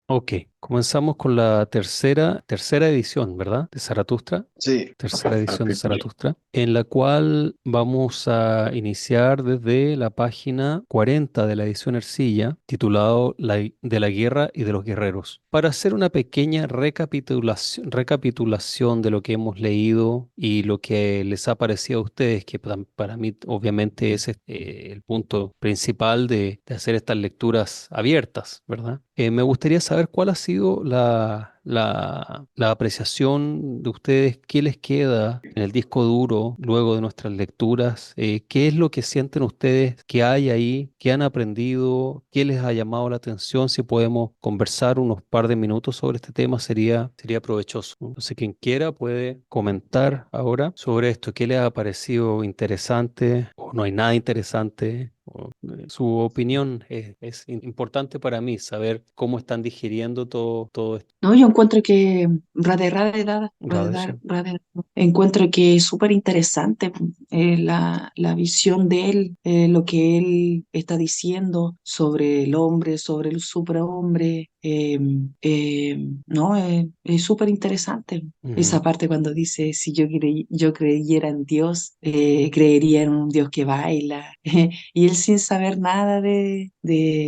Ok, comenzamos con la tercera edición, ¿verdad? De Zaratustra. Sí, Tercera edición de perfecto. Zaratustra, en la cual vamos a iniciar desde la página 40 de la edición Ercilla, titulado de la guerra y de los guerreros, para hacer una pequeña recapitulación de lo que hemos leído y lo que les ha parecido a ustedes, que para mí obviamente es el punto principal de hacer estas lecturas abiertas, ¿verdad? Me gustaría saber cuál ha sido la apreciación de ustedes, qué les queda en el disco duro luego de nuestras lecturas, qué es lo que sienten ustedes que hay ahí, qué han aprendido, qué les ha llamado la atención. Si podemos conversar unos par de minutos sobre este tema, sería provechoso. Entonces, quien quiera puede comentar ahora sobre esto, qué les ha parecido interesante o no hay nada interesante. Su opinión es importante para mí, saber cómo están digiriendo todo esto. No, yo encuentro que Radoshi. encuentro que es súper interesante la visión de él, lo que él está diciendo sobre el hombre, sobre el superhombre. No, es súper interesante. Ujú. Esa parte cuando dice, si yo creyera en Dios, creería en un Dios que baila. Y él sin saber nada de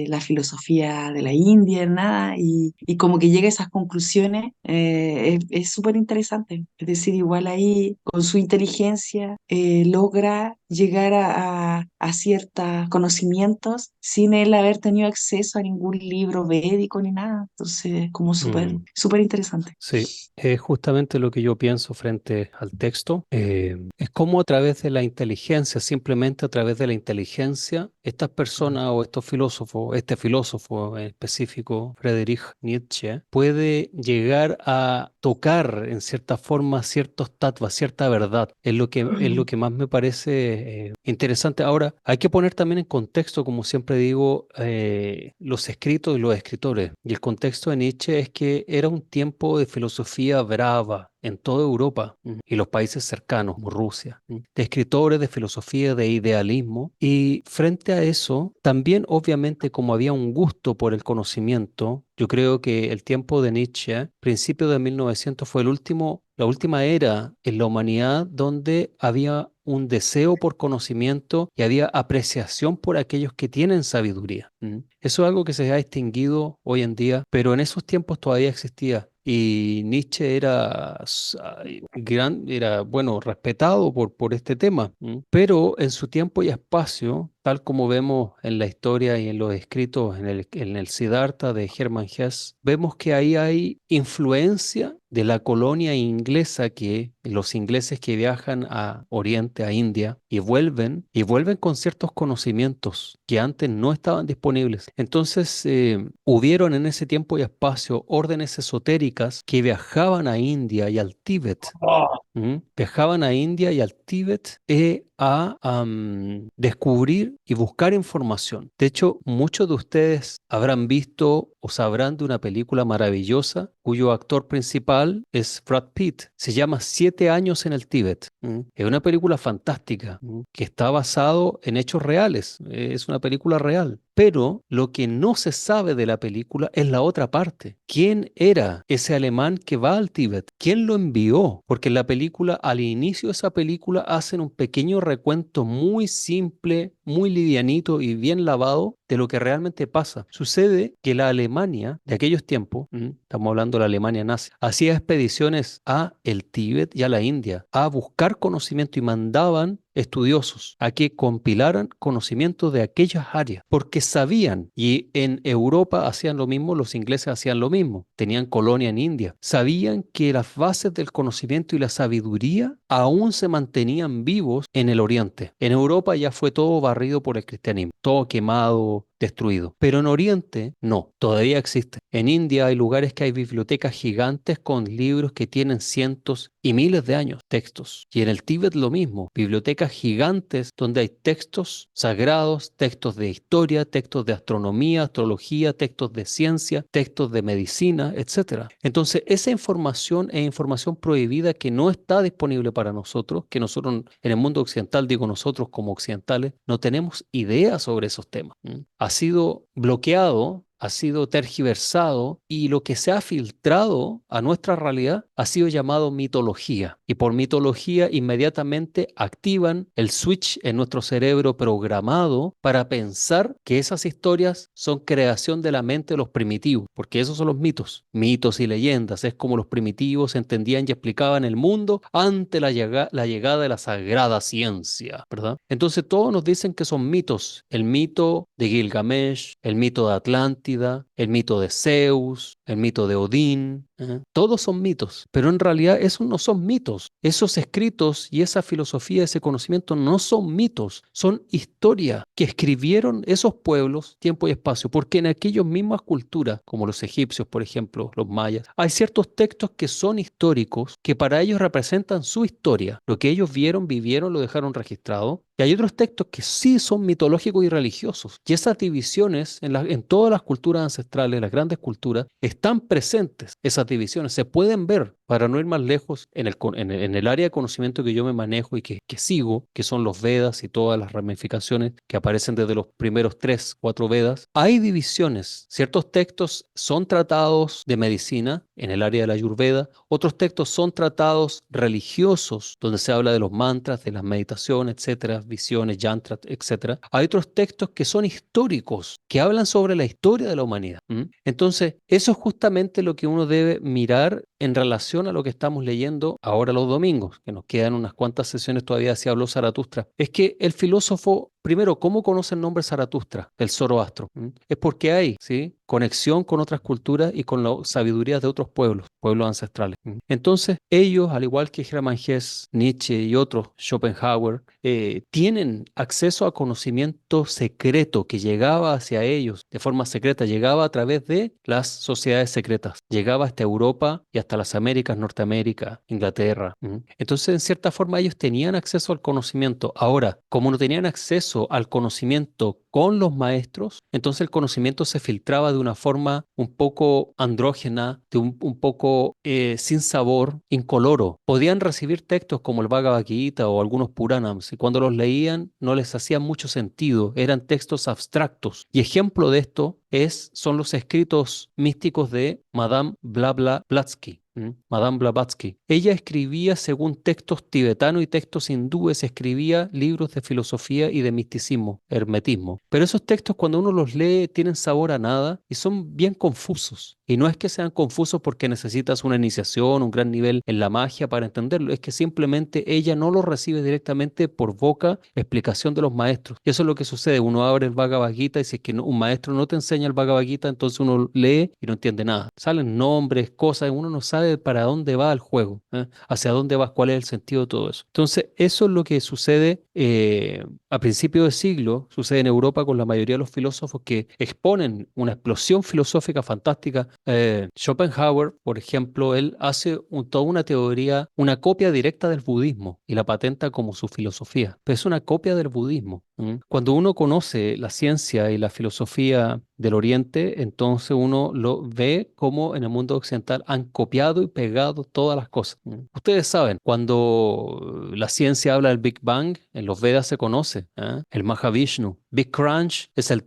la filosofía de la India, nada, y como que llega a esas conclusiones, es súper interesante. Es decir, igual ahí con su inteligencia logra llegar a ciertos conocimientos sin él haber tenido acceso a ningún libro védico ni nada. Entonces, como súper, Mm. súper interesante. Sí, es justamente lo que yo pienso frente al texto. Es como a través de la inteligencia, simplemente a través de la inteligencia, estas personas o estos filósofos, este filósofo en específico, Friedrich Nietzsche, puede llegar a tocar en cierta forma ciertos tattvas, cierta verdad. Es lo que más me parece interesante. Ahora, hay que poner también en contexto, como siempre digo, los escritos y los escritores. Y el contexto de Nietzsche es que era un tiempo de filosofía brava en toda Europa y los países cercanos, como Rusia, de escritores de filosofía, de idealismo. Y frente a eso, también obviamente como había un gusto por el conocimiento, yo creo que el tiempo de Nietzsche, principio de 1900, fue la última era en la humanidad donde había un deseo por conocimiento y había apreciación por aquellos que tienen sabiduría. Eso es algo que se ha extinguido hoy en día, pero en esos tiempos todavía existía. Y Nietzsche era, bueno, respetado por este tema, pero en su tiempo y espacio, tal como vemos en la historia y en los escritos en el Siddhartha de Hermann Hesse, vemos que ahí hay influencia de la colonia inglesa, que los ingleses que viajan a Oriente, a India, y vuelven con ciertos conocimientos que antes no estaban disponibles. Entonces, hubieron en ese tiempo y espacio órdenes esotéricas que viajaban a India y al Tíbet. Viajaban a India y al Tíbet a descubrir y buscar información. De hecho, muchos de ustedes habrán visto o sabrán de una película maravillosa cuyo actor principal es Brad Pitt. Se llama Siete años en el Tíbet. Es una película fantástica, que está basado en hechos reales. Es una película real. Pero lo que no se sabe de la película es la otra parte. ¿Quién era ese alemán que va al Tíbet? ¿Quién lo envió? Porque en la película, al inicio de esa película, hacen un pequeño recuento muy simple, muy livianito y bien lavado de lo que realmente pasa. Sucede que la Alemania de aquellos tiempos, estamos hablando de la Alemania nazi, hacía expediciones a el Tíbet y a la India a buscar conocimiento y mandaban estudiosos a que compilaran conocimientos de aquellas áreas, porque sabían, y en Europa hacían lo mismo, los ingleses hacían lo mismo, tenían colonia en India, sabían que las bases del conocimiento y la sabiduría aún se mantenían vivos en el Oriente. En Europa ya fue todo barrido por el cristianismo, todo quemado, destruido. Pero en Oriente no, todavía existe. En India hay lugares que hay bibliotecas gigantes con libros que tienen cientos y miles de años, textos. Y en el Tíbet lo mismo, bibliotecas gigantes donde hay textos sagrados, textos de historia, textos de astronomía, astrología, textos de ciencia, textos de medicina, etcétera. Entonces, esa información es información prohibida que no está disponible para nosotros, que nosotros en el mundo occidental, digo nosotros como occidentales, no tenemos idea sobre esos temas. Ha sido bloqueado ha sido tergiversado y lo que se ha filtrado a nuestra realidad ha sido llamado mitología. Y por mitología inmediatamente activan el switch en nuestro cerebro programado para pensar que esas historias son creación de la mente de los primitivos, porque esos son los mitos, mitos y leyendas. Es como los primitivos entendían y explicaban el mundo ante la llegada de la sagrada ciencia, ¿verdad? Entonces todos nos dicen que son mitos. El mito de Gilgamesh, el mito de Atlántida, el mito de Zeus, el mito de Odín. Todos son mitos, pero en realidad esos no son mitos. Esos escritos y esa filosofía, ese conocimiento no son mitos, son historia que escribieron esos pueblos, tiempo y espacio, porque en aquellas mismas culturas, como los egipcios, por ejemplo, los mayas, hay ciertos textos que son históricos, que para ellos representan su historia. Lo que ellos vieron, vivieron, lo dejaron registrado. Y hay otros textos que sí son mitológicos y religiosos. Y esas divisiones en todas las culturas ancestrales, las grandes culturas, están presentes. Esas divisiones se pueden ver, para no ir más lejos, en el área de conocimiento que yo me manejo y que sigo, que son los Vedas y todas las ramificaciones que aparecen desde los primeros 3, 4 Vedas. Hay divisiones. Ciertos textos son tratados de medicina en el área de la Ayurveda. Otros textos son tratados religiosos, donde se habla de los mantras, de las meditaciones, etcétera, visiones, yantras, etcétera. Hay otros textos que son históricos, que hablan sobre la historia de la humanidad. Entonces, eso es justamente lo que uno debe mirar en relación a lo que estamos leyendo ahora los domingos, que nos quedan unas cuantas sesiones todavía si habló Zaratustra. Es que el filósofo, primero, ¿cómo conoce el nombre Zaratustra, el Zoroastro? Es porque hay, ¿sí?, conexión con otras culturas y con la sabiduría de otros pueblos ancestrales. Entonces, ellos, al igual que Hermann Hesse, Nietzsche y otros, Schopenhauer, tienen acceso a conocimiento secreto que llegaba hacia ellos de forma secreta, llegaba a través de las sociedades secretas, llegaba hasta Europa y hasta las Américas, Norteamérica, Inglaterra. Entonces, en cierta forma, ellos tenían acceso al conocimiento. Ahora, como no tenían acceso al conocimiento con los maestros, entonces el conocimiento se filtraba de una forma un poco andrógena, un poco sin sabor, incoloro. Podían recibir textos como el Bhagavad Gita o algunos Puranams, y cuando los leían no les hacía mucho sentido, eran textos abstractos. Y ejemplo de esto son los escritos místicos de Madame Blavatsky. Madame Blavatsky. Ella escribía según textos tibetanos y textos hindúes, escribía libros de filosofía y de misticismo, hermetismo. Pero esos textos cuando uno los lee tienen sabor a nada y son bien confusos. Y no es que sean confusos porque necesitas una iniciación, un gran nivel en la magia para entenderlo, es que simplemente ella no lo recibe directamente por boca, explicación de los maestros. Y eso es lo que sucede, uno abre el Bhagavad Gita y si es que un maestro no te enseña el Bhagavad Gita, entonces uno lee y no entiende nada. Salen nombres, cosas, uno no sabe para dónde va el juego, hacia dónde va, cuál es el sentido de todo eso. Entonces, eso es lo que sucede a principios de siglo, sucede en Europa con la mayoría de los filósofos que exponen una explosión filosófica fantástica. Schopenhauer, por ejemplo, él hace toda una teoría, una copia directa del budismo y la patenta como su filosofía, pero es una copia del budismo. Cuando uno conoce la ciencia y la filosofía del Oriente, entonces uno lo ve como en el mundo occidental han copiado y pegado todas las cosas. Ustedes saben, cuando la ciencia habla del Big Bang, en los Vedas se conoce, el Mahavishnu. Big Crunch es el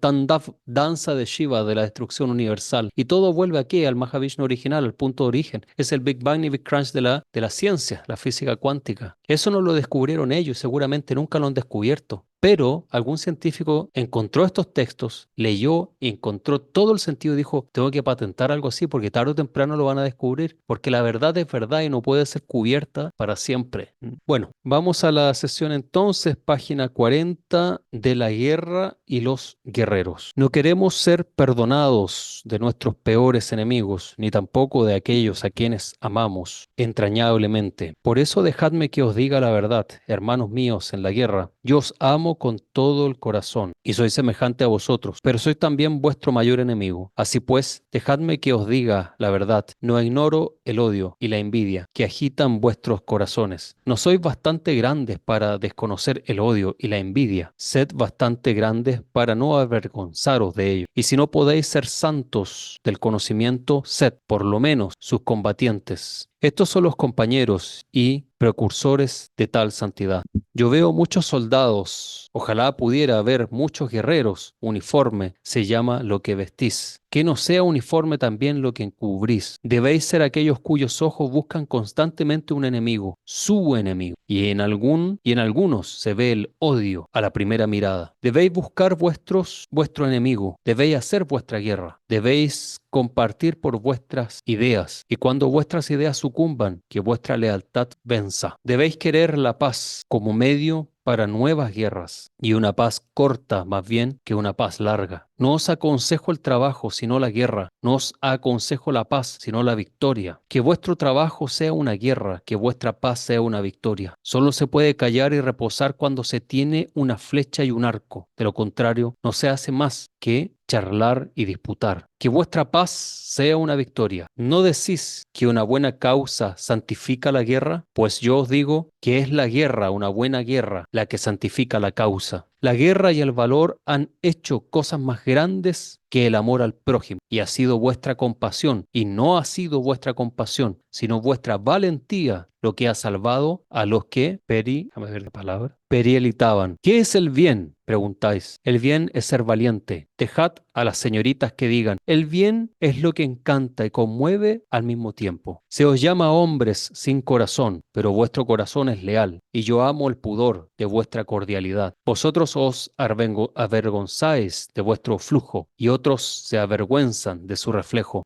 danza de Shiva de la destrucción universal. Y todo vuelve aquí al Mahavishnu original, al punto de origen. Es el Big Bang y Big Crunch de la ciencia, la física cuántica. Eso no lo descubrieron ellos, seguramente nunca lo han descubierto. Pero algún científico encontró estos textos, leyó y encontró todo el sentido y dijo, tengo que patentar algo así porque tarde o temprano lo van a descubrir, porque la verdad es verdad y no puede ser cubierta para siempre. Bueno, vamos a la sesión entonces, página 40 de la guerra y los guerreros. No queremos ser perdonados de nuestros peores enemigos, ni tampoco de aquellos a quienes amamos entrañablemente. Por eso dejadme que os diga la verdad, hermanos míos en la guerra. Yo os amo con todo el corazón y soy semejante a vosotros, pero soy también vuestro mayor enemigo. Así pues, dejadme que os diga la verdad. No ignoro el odio y la envidia que agitan vuestros corazones. No sois bastante grandes para desconocer el odio y la envidia. Sed bastante grandes para no avergonzaros de ello. Y si no podéis ser santos del conocimiento, sed por lo menos sus combatientes. Estos son los compañeros y precursores de tal santidad. Yo veo muchos soldados, ojalá pudiera haber muchos guerreros, uniforme se llama lo que vestís. que no sea uniforme también lo que encubrís. Debéis ser aquellos cuyos ojos buscan constantemente un enemigo, su enemigo. Y en algunos se ve el odio a la primera mirada. Debéis buscar vuestro enemigo, debéis hacer vuestra guerra, debéis compartir por vuestras ideas, y cuando vuestras ideas sucumban, que vuestra lealtad venza. Debéis querer la paz como medio para nuevas guerras, y una paz corta más bien que una paz larga. No os aconsejo el trabajo, sino la guerra. No os aconsejo la paz, sino la victoria. Que vuestro trabajo sea una guerra, que vuestra paz sea una victoria. Solo se puede callar y reposar cuando se tiene una flecha y un arco. De lo contrario, no se hace más que charlar y disputar. Que vuestra paz sea una victoria. ¿No decís que una buena causa santifica la guerra? Pues yo os digo que es la guerra, una buena guerra, la que santifica la causa. La guerra y el valor han hecho cosas más grandes que el amor al prójimo, y ha sido vuestra compasión, y no ha sido vuestra compasión, sino vuestra valentía lo que ha salvado a los que déjame ver la palabra, perielitaban. ¿Qué es el bien? Preguntáis. El bien es ser valiente. Dejad a las señoritas que digan, el bien es lo que encanta y conmueve al mismo tiempo. Se os llama hombres sin corazón, pero vuestro corazón es leal, y yo amo el pudor de vuestra cordialidad. Vosotros os avergonzáis de vuestro flujo, y otros se avergüenzan de su reflujo.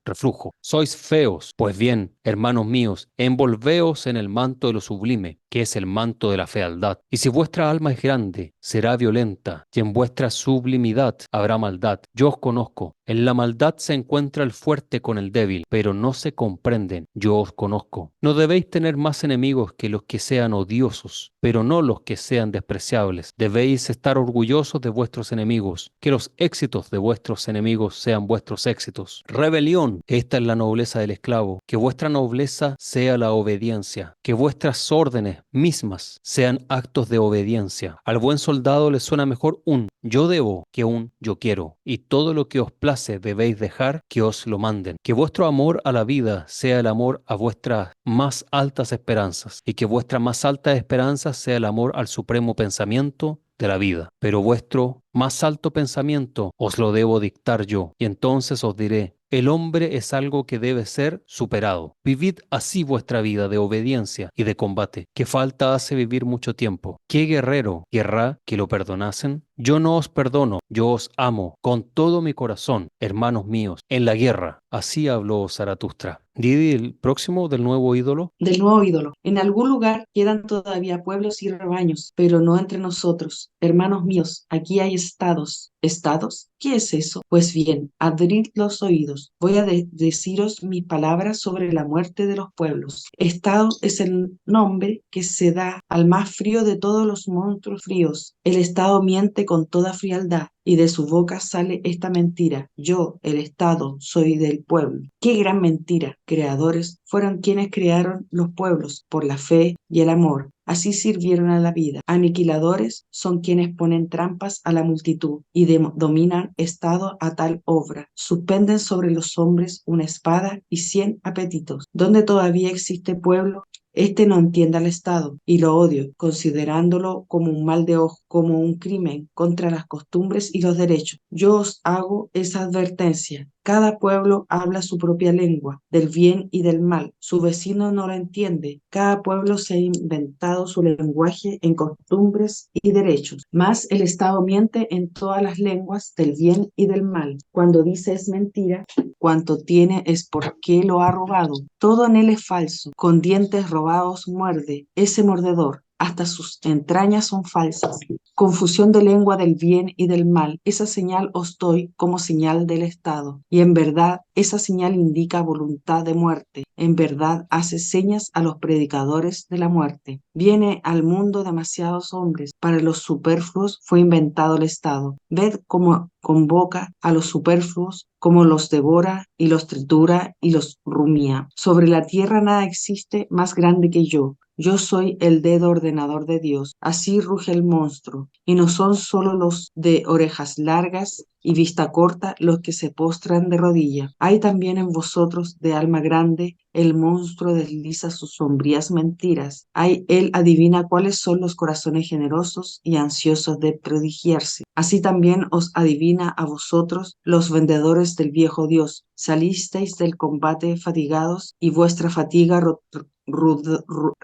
Sois feos. Pues bien, hermanos míos, envolveos en el manto de lo sublime, que es el manto de la fealdad. Y si vuestra alma es grande, será violenta, y en vuestra sublimidad habrá maldad. Yo os conozco. En la maldad se encuentra el fuerte con el débil, pero no se comprenden. Yo os conozco. No debéis tener más enemigos que los que sean odiosos, pero no los que sean despreciables. Debéis estar orgullosos de vuestros enemigos, que los éxitos de vuestros enemigos sean vuestros éxitos. Rebelión, esta es la nobleza del esclavo. Que vuestra nobleza sea la obediencia, que vuestras órdenes mismas sean actos de obediencia. Al buen soldado le suena mejor un yo debo que un yo quiero, y todo lo que os place debéis dejar que os lo manden. Que vuestro amor a la vida sea el amor a vuestras más altas esperanzas, y que vuestra más alta esperanza sea el amor al supremo pensamiento de la vida. Pero vuestro más alto pensamiento os lo debo dictar yo, y entonces os diré, el hombre es algo que debe ser superado. Vivid así vuestra vida de obediencia y de combate, que falta hace vivir mucho tiempo. ¿Qué guerrero querrá que lo perdonasen? Yo no os perdono, yo os amo con todo mi corazón, hermanos míos, en la guerra. Así habló Zaratustra. Didi, el próximo del nuevo ídolo. Del nuevo ídolo. En algún lugar quedan todavía pueblos y rebaños, pero no entre nosotros. Hermanos míos, aquí hay estados. ¿Estados? ¿Qué es eso? Pues bien, abrid los oídos. Voy a deciros mis palabras sobre la muerte de los pueblos. Estado es el nombre que se da al más frío de todos los monstruos fríos. El Estado miente con toda frialdad, y de su boca sale esta mentira. Yo, el Estado, soy del pueblo. ¡Qué gran mentira! Creadores fueron quienes crearon los pueblos por la fe y el amor. Así sirvieron a la vida. Aniquiladores son quienes ponen trampas a la multitud y dominan Estado a tal obra. Suspenden sobre los hombres una espada y 100 apetitos. Donde todavía existe pueblo, este no entiende al Estado y lo odio, considerándolo como un mal de ojo, como un crimen contra las costumbres y los derechos. Yo os hago esa advertencia. Cada pueblo habla su propia lengua, del bien y del mal. Su vecino no lo entiende. Cada pueblo se ha inventado su lenguaje en costumbres y derechos. Mas el Estado miente en todas las lenguas del bien y del mal. Cuando dice es mentira, cuanto tiene es porque lo ha robado. Todo en él es falso. Con dientes robados muerde ese mordedor. Hasta sus entrañas son falsas. Confusión de lengua del bien y del mal. Esa señal os doy como señal del Estado. Y en verdad, esa señal indica voluntad de muerte. En verdad, hace señas a los predicadores de la muerte. Viene al mundo demasiados hombres. Para los superfluos fue inventado el Estado. Ved cómo convoca a los superfluos, cómo los devora y los tritura y los rumía. Sobre la tierra nada existe más grande que yo. Yo soy el dedo ordenador de Dios. Así ruge el monstruo. Y no son solo los de orejas largas y vista corta los que se postran de rodilla. Hay también en vosotros de alma grande, el monstruo desliza sus sombrías mentiras. Él adivina cuáles son los corazones generosos y ansiosos de prodigiarse. Así también os adivina a vosotros, los vendedores del viejo Dios. Salisteis del combate fatigados y vuestra fatiga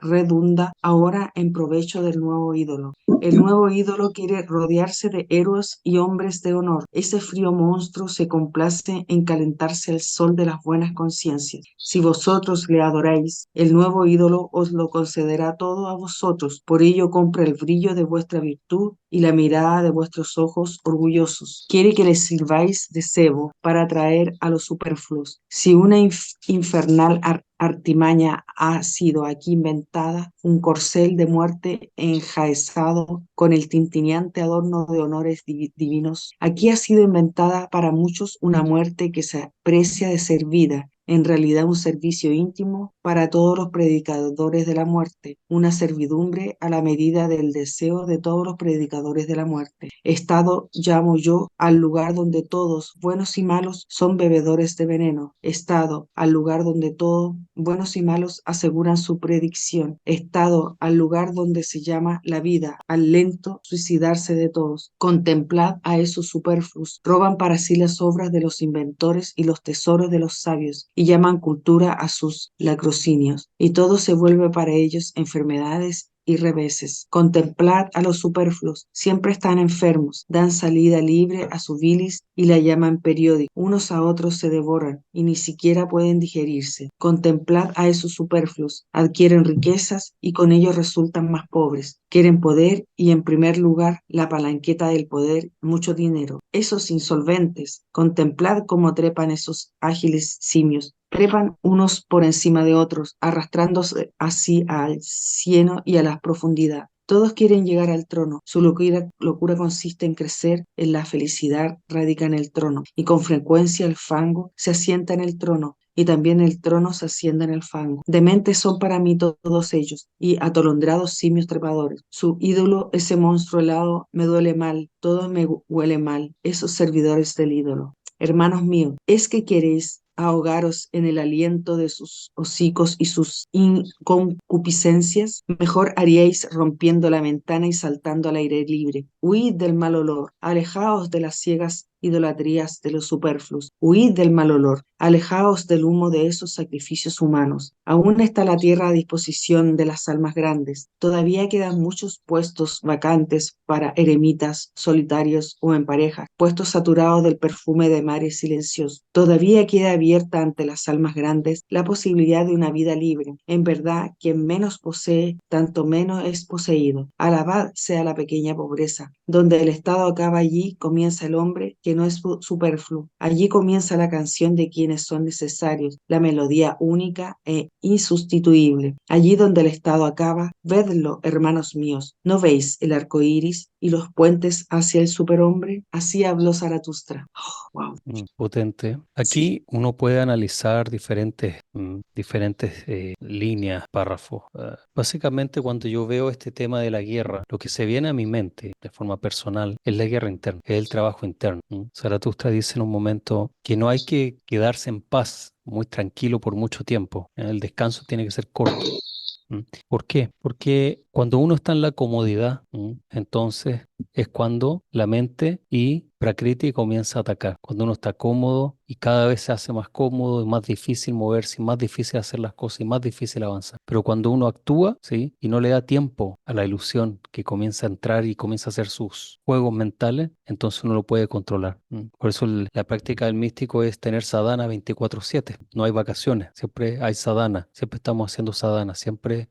redunda ahora en provecho del nuevo ídolo. El nuevo ídolo quiere rodearse de héroes y hombres de honor. Ese frío monstruo se complace en calentarse el sol de las buenas conciencias. Si vosotros le adoráis, el nuevo ídolo os lo concederá todo a vosotros. Por ello compra el brillo de vuestra virtud y la mirada de vuestros ojos orgullosos. Quiere que le sirváis de cebo para atraer a los superfluos. Si una infernal artimaña ha sido aquí inventada, un corcel de muerte enjaezado con el tintineante adorno de honores divinos. Aquí ha sido inventada para muchos una muerte que se aprecia de ser vida, en realidad un servicio íntimo para todos los predicadores de la muerte, una servidumbre a la medida del deseo de todos los predicadores de la muerte. Estado llamo yo al lugar donde todos, buenos y malos, son bebedores de veneno. Estado al lugar donde todos, buenos y malos, aseguran su predicción. Estado al lugar donde se llama la vida, al lento suicidarse de todos. Contemplad a esos superfluos, roban para sí las obras de los inventores y los tesoros de los sabios, y llaman cultura a sus latrocinios, y todo se vuelve para ellos enfermedades y reveses. Contemplad a los superfluos, siempre están enfermos, dan salida libre a su bilis y la llaman periódico. Unos a otros se devoran y ni siquiera pueden digerirse. Contemplad a esos superfluos, adquieren riquezas y con ello resultan más pobres. Quieren poder y en primer lugar la palanqueta del poder, mucho dinero. Esos insolventes, contemplad cómo trepan esos ágiles simios. Trepan unos por encima de otros, arrastrándose así al cieno y a la profundidad. Todos quieren llegar al trono. Su locura consiste en crecer en la felicidad, radica en el trono, y con frecuencia el fango se asienta en el trono, y también el trono se asienta en el fango. Dementes son para mí todos ellos, y atolondrados simios trepadores. Su ídolo, ese monstruo helado, me duele mal, todo me huele mal, esos servidores del ídolo. Hermanos míos, ¿es que queréis ahogaros en el aliento de sus hocicos y sus concupiscencias? Mejor haríais rompiendo la ventana y saltando al aire libre. Huid del mal olor, alejaos de las ciegas idolatrías de los superfluos, huid del mal olor, alejaos del humo de esos sacrificios humanos. Aún está la tierra a disposición de las almas grandes. Todavía quedan muchos puestos vacantes para eremitas, solitarios o en pareja, puestos saturados del perfume de mares silenciosos. Todavía queda abierta ante las almas grandes la posibilidad de una vida libre. En verdad, quien menos posee, tanto menos es poseído. Alabad sea la pequeña pobreza. Donde el Estado acaba, allí comienza el hombre que no es superfluo. Allí comienza la canción de quienes son necesarios, la melodía única e insustituible. Allí donde el Estado acaba, vedlo, hermanos míos. ¿No veis el arco iris y los puentes hacia el superhombre? Así habló Zaratustra. Oh, wow. Potente. Sí. Aquí uno puede analizar diferentes líneas, párrafos. Básicamente, cuando yo veo este tema de la guerra, lo que se viene a mi mente de forma personal es la guerra interna, es el trabajo interno. Zaratustra dice en un momento que no hay que quedarse en paz, muy tranquilo por mucho tiempo. El descanso tiene que ser corto. ¿Por qué? Porque cuando uno está en la comodidad, entonces es cuando la mente y Prakriti comienza a atacar. Cuando uno está cómodo y cada vez se hace más cómodo, es más difícil moverse, más difícil hacer las cosas y más difícil avanzar. Pero cuando uno actúa, ¿sí? Y no le da tiempo a la ilusión que comienza a entrar y comienza a hacer sus juegos mentales, entonces uno lo puede controlar. Por eso la práctica del místico es tener sadhana 24/7. No hay vacaciones, siempre hay sadhana, siempre estamos haciendo sadhana, siempre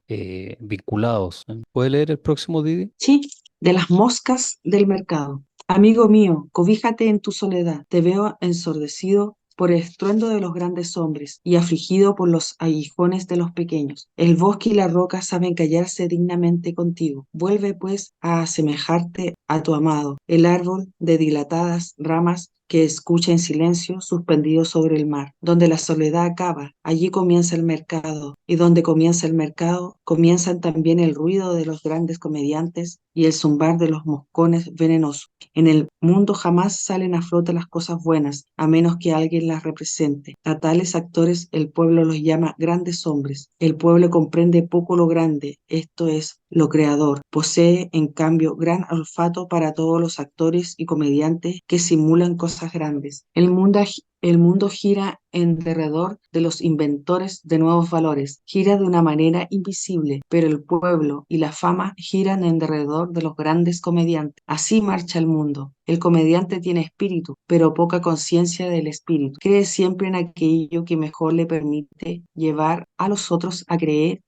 vinculados. ¿Puede leer el próximo, Didi? Sí, de las moscas del mercado. Amigo mío, cobíjate en tu soledad. Te veo ensordecido por el estruendo de los grandes hombres y afligido por los aguijones de los pequeños. El bosque y la roca saben callarse dignamente contigo. Vuelve pues a asemejarte a tu amado. El árbol de dilatadas ramas que escucha en silencio suspendido sobre el mar. Donde la soledad acaba, allí comienza el mercado, y donde comienza el mercado, comienzan también el ruido de los grandes comediantes y el zumbar de los moscones venenosos. En el mundo jamás salen a flote las cosas buenas, a menos que alguien las represente. A tales actores el pueblo los llama grandes hombres. El pueblo comprende poco lo grande, esto es, lo creador. Posee, en cambio, gran olfato para todos los actores y comediantes que simulan cosas grandes. El mundo gira en derredor de los inventores de nuevos valores, gira de una manera invisible, pero el pueblo y la fama giran en derredor de los grandes comediantes. Así marcha el mundo. El comediante tiene espíritu, pero poca conciencia del espíritu. Cree siempre en aquello que mejor le permite llevar a los otros a creer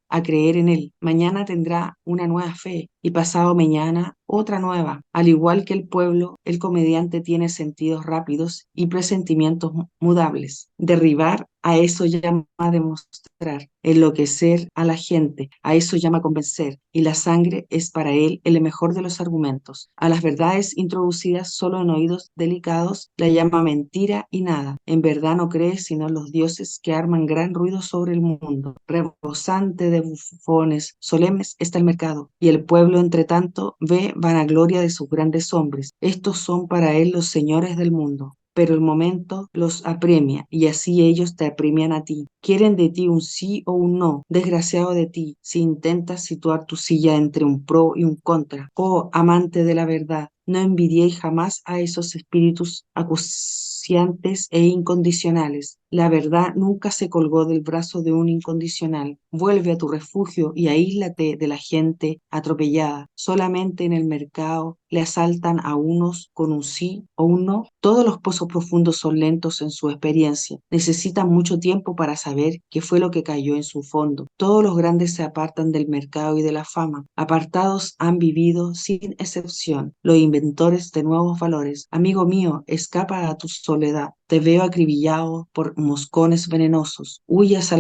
en él. Mañana tendrá una nueva fe y pasado mañana otra nueva. Al igual que el pueblo, el comediante tiene sentidos rápidos y presentimientos mudables. Derribar a eso llama demostrar, enloquecer a la gente, a eso llama convencer, y la sangre es para él el mejor de los argumentos. A las verdades introducidas solo en oídos delicados la llama mentira y nada. En verdad no cree sino los dioses que arman gran ruido sobre el mundo. Rebosante de bufones solemnes está el mercado, y el pueblo entre tanto ve vanagloria de sus grandes hombres. Estos son para él los señores del mundo, pero el momento los apremia y así ellos te apremian a ti. Quieren de ti un sí o un no. Desgraciado de ti, si intentas situar tu silla entre un pro y un contra. Oh, amante de la verdad, no envidiéis jamás a esos espíritus acuciantes e incondicionales. La verdad nunca se colgó del brazo de un incondicional. Vuelve a tu refugio y aíslate de la gente atropellada. Solamente en el mercado le asaltan a unos con un sí o un no. Todos los pozos profundos son lentos en su experiencia. Necesitan mucho tiempo para saber qué fue lo que cayó en su fondo. Todos los grandes se apartan del mercado y de la fama. Apartados han vivido sin excepción los inventores de nuevos valores. Amigo mío, escapa a tu soledad. Te veo acribillado por moscones venenosos. Huyas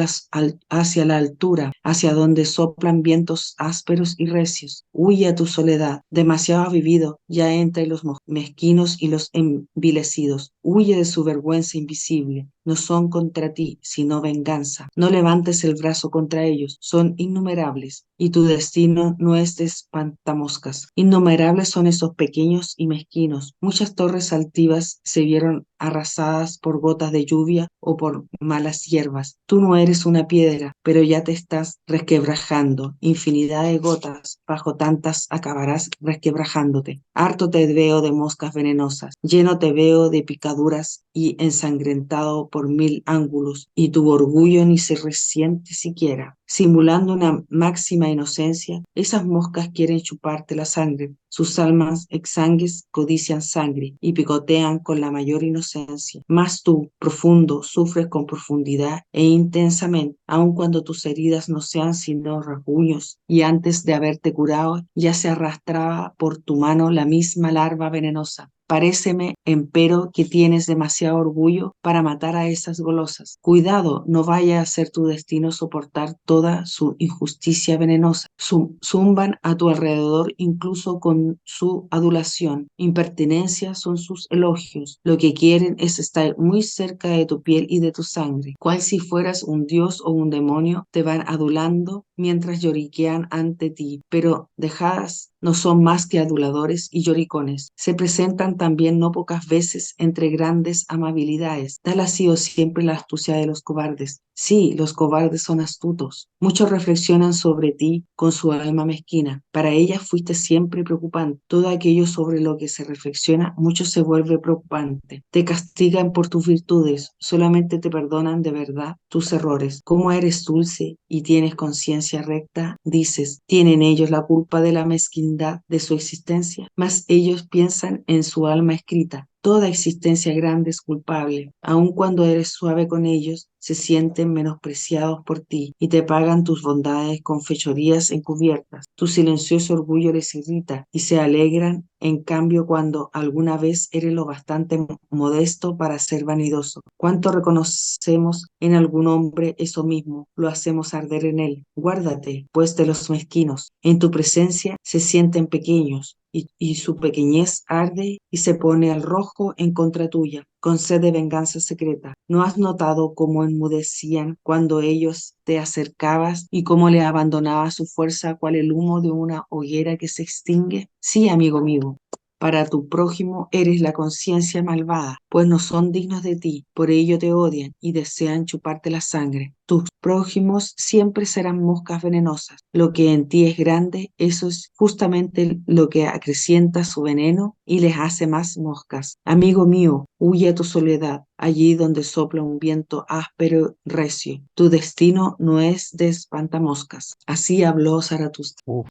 hacia la altura, hacia donde soplan vientos ásperos y recios. Huye a tu soledad. Demasiado has vivido ya entre los mezquinos y los envilecidos. Huye de su vergüenza invisible. No son contra ti, sino venganza. No levantes el brazo contra ellos. Son innumerables. Y tu destino no es de espantamoscas. Innumerables son esos pequeños y mezquinos. Muchas torres altivas se vieron arrasadas por gotas de lluvia o por malas hierbas. Tú no eres una piedra, pero ya te estás resquebrajando. Infinidad de gotas, bajo tantas acabarás resquebrajándote. Harto te veo de moscas venenosas, lleno te veo de picaduras y ensangrentado por mil ángulos, y tu orgullo ni se resiente siquiera. Simulando una máxima inocencia, esas moscas quieren chuparte la sangre. Sus almas exangues codician sangre y picotean con la mayor inocencia. Mas tú, profundo, sufres con profundidad e intensamente, aun cuando tus heridas no sean sino rasguños, y antes de haberte curado ya se arrastraba por tu mano la misma larva venenosa. Paréceme, empero, que tienes demasiado orgullo para matar a esas golosas. Cuidado, no vaya a ser tu destino soportar toda su injusticia venenosa. Zumban a tu alrededor incluso con su adulación. Impertinencia son sus elogios. Lo que quieren es estar muy cerca de tu piel y de tu sangre. Cual si fueras un dios o un demonio, te van adulando mientras lloriquean ante ti, pero dejadas no son más que aduladores y lloricones. Se presentan también no pocas veces entre grandes amabilidades. Tal ha sido siempre la astucia de los cobardes. Sí, los cobardes son astutos. Muchos reflexionan sobre ti con su alma mezquina. Para ellas fuiste siempre preocupante. Todo aquello sobre lo que se reflexiona, mucho se vuelve preocupante. Te castigan por tus virtudes, solamente te perdonan de verdad tus errores. Como eres dulce y tienes conciencia recta, dices, ¿tienen ellos la culpa de la mezquindad de su existencia? Mas ellos piensan en su alma escrita. Toda existencia grande es culpable. Aun cuando eres suave con ellos, se sienten menospreciados por ti y te pagan tus bondades con fechorías encubiertas. Tu silencioso orgullo les irrita y se alegran, en cambio, cuando alguna vez eres lo bastante modesto para ser vanidoso. ¿Cuánto reconocemos en algún hombre eso mismo? Lo hacemos arder en él. Guárdate, pues, de los mezquinos. En tu presencia se sienten pequeños. y su pequeñez arde y se pone al rojo en contra tuya, con sed de venganza secreta. ¿No has notado cómo enmudecían cuando ellos te acercabas y cómo le abandonaba su fuerza cual el humo de una hoguera que se extingue? Sí, amigo mío. Para tu prójimo eres la conciencia malvada, pues no son dignos de ti, por ello te odian y desean chuparte la sangre. Tus prójimos siempre serán moscas venenosas. Lo que en ti es grande, eso es justamente lo que acrecienta su veneno y les hace más moscas. Amigo mío, huye a tu soledad, allí donde sopla un viento áspero y recio. Tu destino no es de espantamoscas. Así habló Zaratustra. Uf,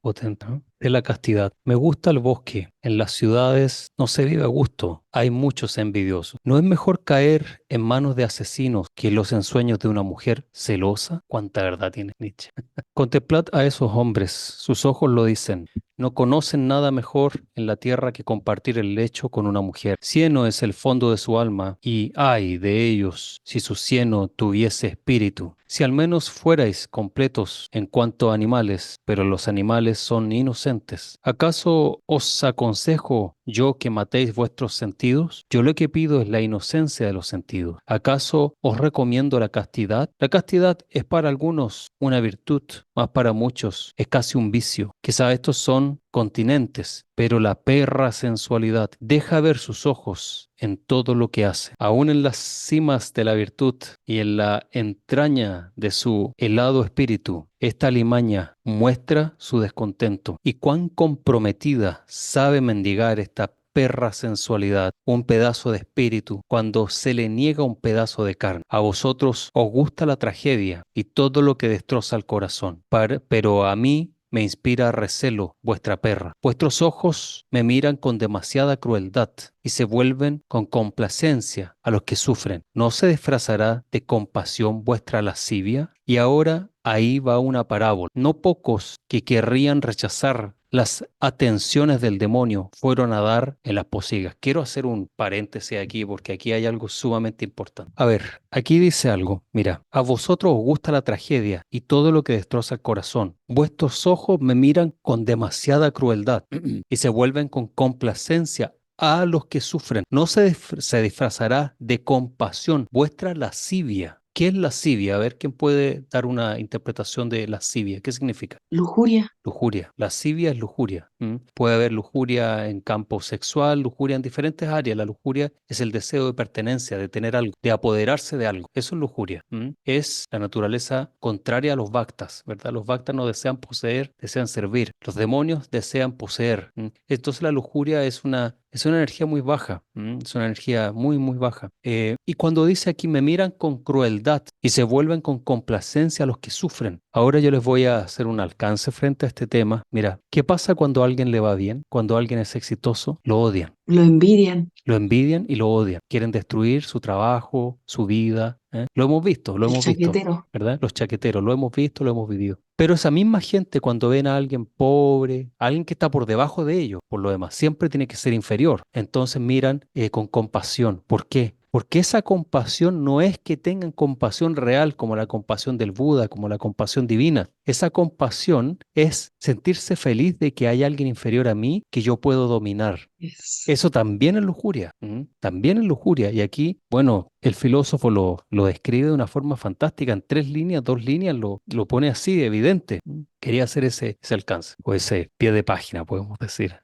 potente, ¿no? De la castidad. Me gusta el bosque. En las ciudades no se vive a gusto. Hay muchos envidiosos. ¿No es mejor caer en manos de asesinos que los ensueños de una mujer celosa? ¿Cuánta verdad tiene Nietzsche? Contemplad a esos hombres. Sus ojos lo dicen. No conocen nada mejor en la tierra que compartir el lecho con una mujer. Cieno es el fondo de su alma, y ay de ellos si su cieno tuviese espíritu. Si al menos fuerais completos en cuanto a animales, pero los animales son inocentes. ¿Acaso os aconsejo yo que matéis vuestros sentidos? Yo lo que pido es la inocencia de los sentidos. ¿Acaso os recomiendo la castidad? La castidad es para algunos una virtud, mas para muchos es casi un vicio. Quizá estos son continentes, pero la perra sensualidad deja ver sus ojos en todo lo que hace. Aún en las cimas de la virtud y en la entraña de su helado espíritu, esta alimaña muestra su descontento. Y cuán comprometida sabe mendigar esta perra sensualidad, un pedazo de espíritu, cuando se le niega un pedazo de carne. A vosotros os gusta la tragedia y todo lo que destroza el corazón, pero a mí me inspira recelo vuestra perra. Vuestros ojos me miran con demasiada crueldad y se vuelven con complacencia a los que sufren. ¿No se disfrazará de compasión vuestra lascivia? Y ahora ahí va una parábola. No pocos que querrían rechazar las atenciones del demonio fueron a dar en las pocigas. Quiero hacer un paréntesis aquí porque aquí hay algo sumamente importante. A ver, aquí dice algo. Mira, a vosotros os gusta la tragedia y todo lo que destroza el corazón. Vuestros ojos me miran con demasiada crueldad y se vuelven con complacencia a los que sufren. No se disfrazará de compasión vuestra lascivia. ¿Qué es lascivia? A ver, ¿quién puede dar una interpretación de lascivia? ¿Qué significa? Lujuria, Lujuria. Lascivia es lujuria. ¿M? Puede haber lujuria en campo sexual, lujuria en diferentes áreas. La lujuria es el deseo de pertenencia, de tener algo, de apoderarse de algo. Eso es lujuria. ¿M? Es la naturaleza contraria a los Bhaktas, ¿verdad? Los Bhaktas no desean poseer, desean servir. Los demonios desean poseer. ¿M? Entonces la lujuria es una energía muy baja. Es una energía muy, muy baja. Y cuando dice aquí, me miran con crueldad y se vuelven con complacencia a los que sufren. Ahora yo les voy a hacer un alcance frente a este tema. Mira, ¿qué pasa cuando a alguien le va bien? Cuando alguien es exitoso, lo odian. lo envidian, Lo envidian y lo odian. Quieren destruir su trabajo, su vida. ¿Eh? Lo el hemos visto, chaquetero. ¿verdad? Los chaqueteros, lo hemos visto, lo hemos vivido. Pero esa misma gente cuando ven a alguien pobre, a alguien que está por debajo de ellos, por lo demás, siempre tiene que ser inferior. Entonces miran con compasión. ¿Por qué? Porque esa compasión no es que tengan compasión real como la compasión del Buda, como la compasión divina. Esa compasión es sentirse feliz de que hay alguien inferior a mí que yo puedo dominar. Es Eso también es lujuria, también es lujuria. Y aquí, bueno, el filósofo lo describe de una forma fantástica, en 3 líneas, 2 líneas, lo pone así, evidente. Quería hacer ese alcance, o ese pie de página, podemos decir.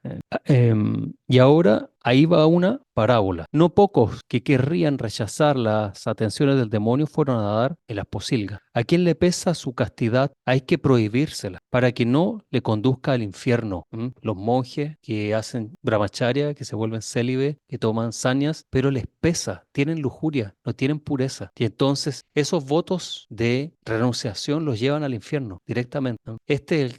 Y ahora ahí va una parábola. No pocos que querrían rechazar las atenciones del demonio fueron a dar en las posilgas. A quien le pesa su castidad hay que prohibírsela para que no le conduzca al infierno. Los monjes que hacen brahmacharya, que se vuelven célibes, que toman sanias, pero les pesa, tienen lujuria, no tienen pureza. Y entonces esos votos de renunciación los llevan al infierno directamente, ¿no?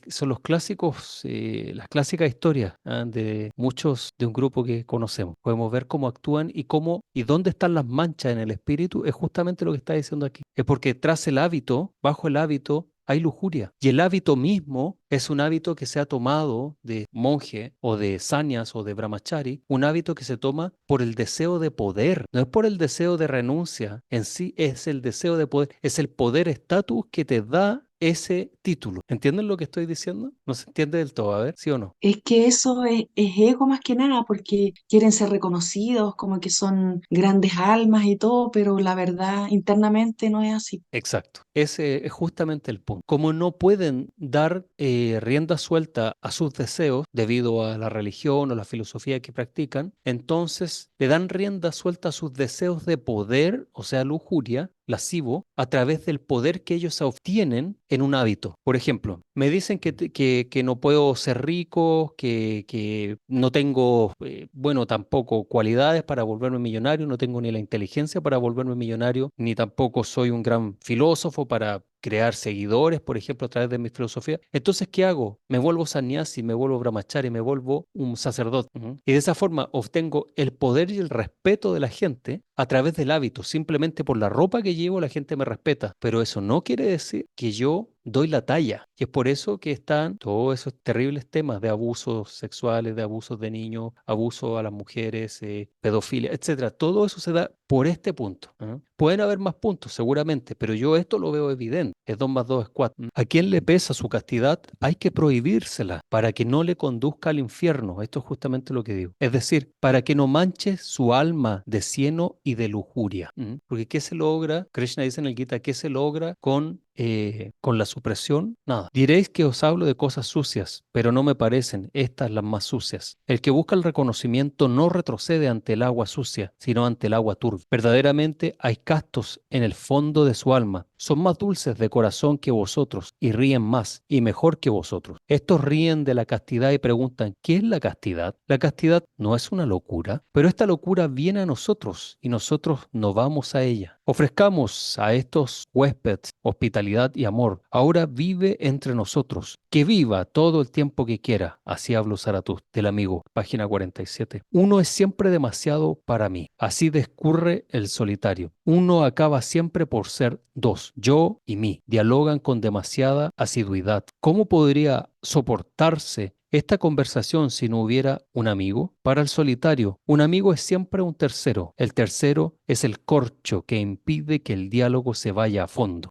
Son los clásicos, las clásicas historias, de muchos de un grupo que conocemos. Podemos ver cómo actúan y cómo y dónde están las manchas en el espíritu. Es justamente lo que está diciendo aquí. Es porque tras el hábito, bajo el hábito, hay lujuria. Y el hábito mismo es un hábito que se ha tomado de monje o de sanyas o de brahmachari, un hábito que se toma por el deseo de poder, no es por el deseo de renuncia en sí, es el deseo de poder, es el poder estatus que te da ese título. ¿Entienden lo que estoy diciendo? ¿No se entiende del todo? A ver, ¿sí o no? Es que eso es ego más que nada, porque quieren ser reconocidos como que son grandes almas y todo, pero la verdad internamente no es así. Exacto. Ese es justamente el punto. Como no pueden dar rienda suelta a sus deseos debido a la religión o la filosofía que practican, entonces le dan rienda suelta a sus deseos de poder, o sea, lujuria, lascivo, a través del poder que ellos obtienen en un hábito. Por ejemplo, me dicen que no puedo ser rico, que no tengo, bueno, tampoco cualidades para volverme millonario, no tengo ni la inteligencia para volverme millonario, ni tampoco soy un gran filósofo para crear seguidores, por ejemplo, a través de mi filosofía. Entonces, ¿qué hago? Me vuelvo sannyasi, me vuelvo brahmachari, me vuelvo un sacerdote. Ujú. Y de esa forma obtengo el poder y el respeto de la gente a través del hábito. Simplemente por la ropa que llevo, la gente me respeta. Pero eso no quiere decir que yo doy la talla. Y es por eso que están todos esos terribles temas de abusos sexuales, de abusos de niños, abuso a las mujeres, pedofilia, etcétera. Todo eso se da por este punto. ¿Ah? Pueden haber más puntos, seguramente, pero yo esto lo veo evidente. Es 2 más 2 es 4. ¿A quien le pesa su castidad? Hay que prohibírsela para que no le conduzca al infierno. Esto es justamente lo que digo. Es decir, para que no manche su alma de cieno y de lujuria. Porque ¿qué se logra? Krishna dice en el Gita, ¿qué se logra con la supresión? Nada. Diréis que os hablo de cosas sucias, pero no me parecen estas las más sucias. El que busca el reconocimiento no retrocede ante el agua sucia, sino ante el agua turbia. Verdaderamente hay castos en el fondo de su alma. Son más dulces de corazón que vosotros y ríen más y mejor que vosotros. Estos ríen de la castidad y preguntan, ¿qué es la castidad? La castidad no es una locura, pero esta locura viene a nosotros y nosotros no vamos a ella. Ofrezcamos a estos huéspedes hospitalidad y amor. Ahora vive entre nosotros. Que viva todo el tiempo que quiera. Así habló Zaratustra del amigo, página 47. Uno es siempre demasiado para mí. Así discurre el solitario. Uno acaba siempre por ser dos, yo y mí. Dialogan con demasiada asiduidad. ¿Cómo podría soportarse esta conversación si no hubiera un amigo? Para el solitario, un amigo es siempre un tercero. El tercero es el corcho que impide que el diálogo se vaya a fondo.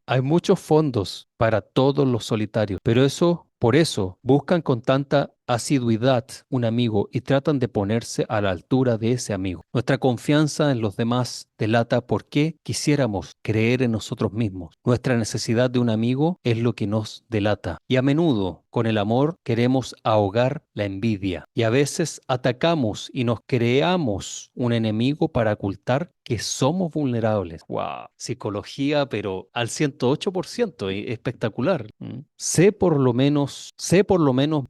Hay muchos fondos para todos los solitarios, pero por eso buscan con tanta asiduidad un amigo y tratan de ponerse a la altura de ese amigo. Nuestra confianza en los demás delata por qué quisiéramos creer en nosotros mismos. Nuestra necesidad de un amigo es lo que nos delata. Y a menudo, con el amor, queremos ahogar la envidia. Y a veces atacamos y nos creamos un enemigo para ocultar que somos vulnerables. ¡Wow! Psicología, pero al 108%, espectacular. Sé por lo menos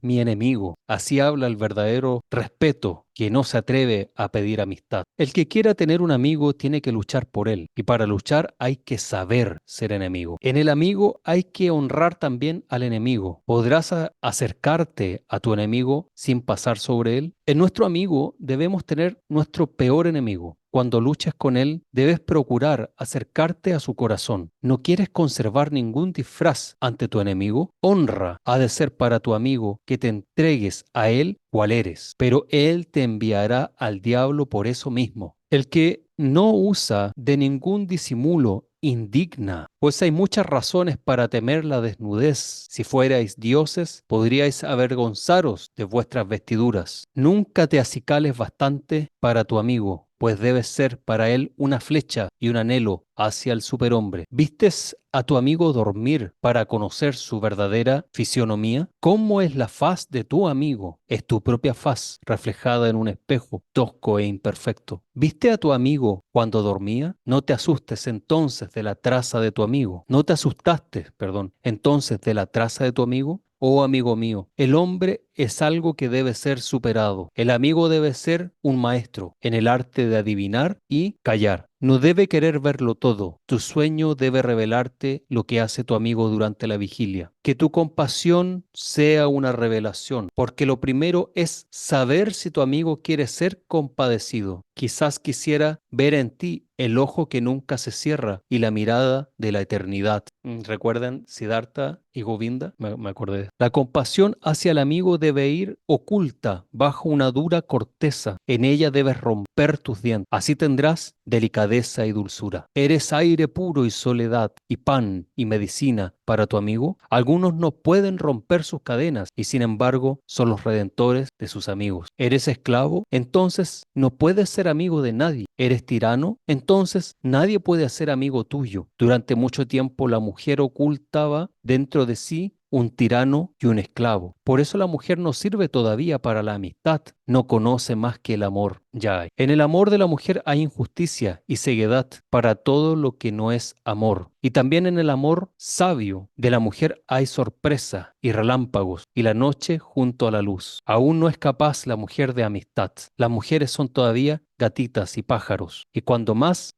mi enemigo. Así habla el verdadero respeto que no se atreve a pedir amistad. El que quiera tener un amigo tiene que luchar por él, y para luchar hay que saber ser enemigo. En el amigo hay que honrar también al enemigo. ¿Podrás acercarte a tu enemigo sin pasar sobre él? En nuestro amigo debemos tener nuestro peor enemigo. Cuando luches con él, debes procurar acercarte a su corazón. ¿No quieres conservar ningún disfraz ante tu enemigo? Honra ha de ser para tu amigo que te entregues a él cual eres, pero él te enviará al diablo por eso mismo. El que no usa de ningún disimulo indigna, pues hay muchas razones para temer la desnudez. Si fuerais dioses, podríais avergonzaros de vuestras vestiduras. Nunca te acicales bastante para tu amigo, pues debes ser para él una flecha y un anhelo hacia el superhombre. ¿Vistes a tu amigo dormir para conocer su verdadera fisionomía? ¿Cómo es la faz de tu amigo? Es tu propia faz reflejada en un espejo tosco e imperfecto. ¿Viste a tu amigo cuando dormía? No te asustes entonces de la traza de tu amigo. No te asustaste, perdón, entonces de la traza de tu amigo. Oh amigo mío, el hombre es algo que debe ser superado. El amigo debe ser un maestro en el arte de adivinar y callar. No debe querer verlo todo. Tu sueño debe revelarte lo que hace tu amigo durante la vigilia. Que tu compasión sea una revelación, porque lo primero es saber si tu amigo quiere ser compadecido. Quizás quisiera ver en ti el ojo que nunca se cierra y la mirada de la eternidad. ¿Recuerdan Siddhartha y Govinda, me acordé de eso. La compasión hacia el amigo debe ir oculta bajo una dura corteza. En ella debes romper tus dientes. Así tendrás delicadeza y dulzura. Eres aire puro y soledad, y pan y medicina para tu amigo. Algunos no pueden romper sus cadenas y sin embargo son los redentores de sus amigos. ¿Eres esclavo? Entonces no puedes ser amigo de nadie. ¿Eres tirano? Entonces nadie puede ser amigo tuyo. Durante mucho tiempo la mujer ocultaba dentro de sí un tirano y un esclavo. Por eso la mujer no sirve todavía para la amistad, no conoce más que el amor. Ya hay. En el amor de la mujer hay injusticia y ceguedad para todo lo que no es amor. Y también en el amor sabio de la mujer hay sorpresa y relámpagos y la noche junto a la luz. Aún no es capaz la mujer de amistad. Las mujeres son todavía gatitas y pájaros. Y cuando más,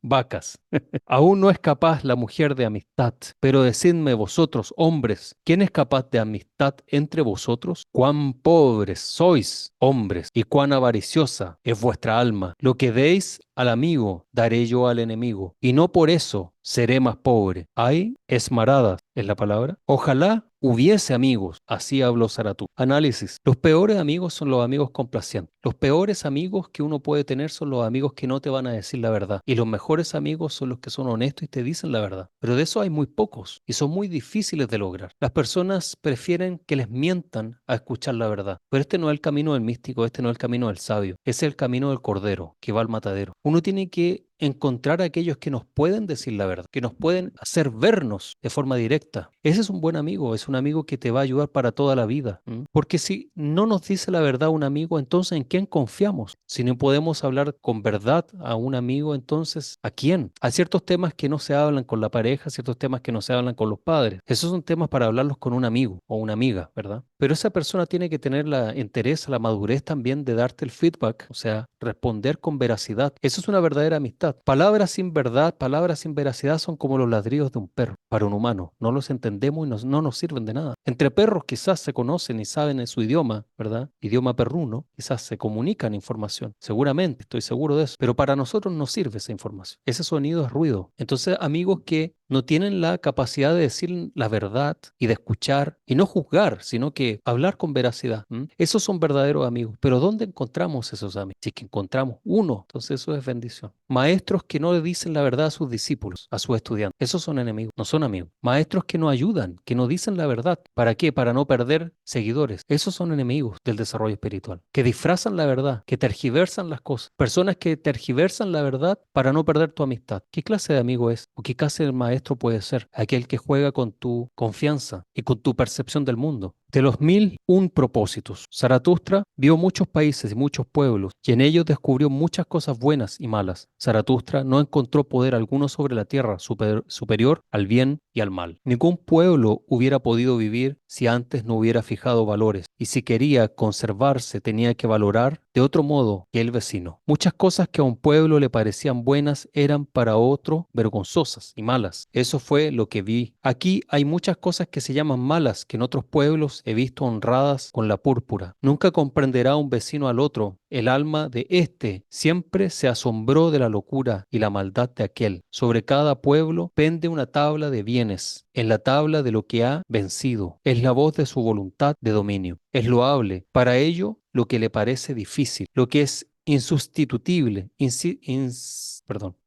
vacas. Aún no es capaz la mujer de amistad, pero decidme vosotros, hombres, ¿quién es capaz de amistad entre vosotros? Cuán pobres sois, hombres, y cuán avariciosa es vuestra alma. Lo que deis al amigo, daré yo al enemigo, y no por eso seré más pobre. Hay esmaradas, es la palabra. Ojalá hubiese amigos, así habló Zaratustra. Análisis. Los peores amigos son los amigos complacientes. Los peores amigos que uno puede tener son los amigos que no te van a decir la verdad. Y los mejores amigos son los que son honestos y te dicen la verdad. Pero de eso hay muy pocos y son muy difíciles de lograr. Las personas prefieren que les mientan a escuchar la verdad. Pero este no es el camino del místico, este no es el camino del sabio. Es el camino del cordero que va al matadero. Uno tiene que encontrar a aquellos que nos pueden decir la verdad, que nos pueden hacer vernos de forma directa. Ese es un buen amigo, es un amigo que te va a ayudar para toda la vida. Porque si no nos dice la verdad un amigo, entonces ¿en quién confiamos? Si no podemos hablar con verdad a un amigo, entonces ¿a quién? Hay ciertos temas que no se hablan con la pareja, ciertos temas que no se hablan con los padres. Esos son temas para hablarlos con un amigo o una amiga, ¿verdad? Pero esa persona tiene que tener la interés, la madurez también de darte el feedback, o sea, responder con veracidad. Eso es una verdadera amistad. Palabras sin verdad, palabras sin veracidad son como los ladridos de un perro para un humano. No los entendemos y no nos sirven de nada. Entre perros quizás se conocen y saben en su idioma, ¿verdad? Idioma perruno, quizás se comunican información. Seguramente, estoy seguro de eso. Pero para nosotros no sirve esa información. Ese sonido es ruido. Entonces, amigos que no tienen la capacidad de decir la verdad y de escuchar y no juzgar, sino que hablar con veracidad. Esos son verdaderos amigos. Pero ¿dónde encontramos esos amigos? Si es que encontramos uno, entonces eso es bendición. Maestros que no le dicen la verdad a sus discípulos, a sus estudiantes, esos son enemigos, no son amigos. Maestros que no ayudan, que no dicen la verdad. ¿Para qué? Para no perder seguidores. Esos son enemigos del desarrollo espiritual. Que disfrazan la verdad, que tergiversan las cosas. Personas que tergiversan la verdad para no perder tu amistad. ¿Qué clase de amigo es? ¿O qué clase de maestro puede ser? Aquel que juega con tu confianza y con tu percepción del mundo. De los 1001 propósitos, Zaratustra vio muchos países y muchos pueblos y en ellos descubrió muchas cosas buenas y malas. Zaratustra no encontró poder alguno sobre la tierra superior al bien y al mal. Ningún pueblo hubiera podido vivir si antes no hubiera fijado valores y si quería conservarse tenía que valorar de otro modo que el vecino. Muchas cosas que a un pueblo le parecían buenas eran para otro vergonzosas y malas. Eso fue lo que vi. Aquí hay muchas cosas que se llaman malas que en otros pueblos he visto honradas con la púrpura. Nunca comprenderá un vecino al otro. El alma de éste siempre se asombró de la locura y la maldad de aquel. Sobre cada pueblo pende una tabla de bienes. En la tabla de lo que ha vencido. Es la voz de su voluntad de dominio. Es loable. Para ello, lo que le parece difícil, lo que es insustituible,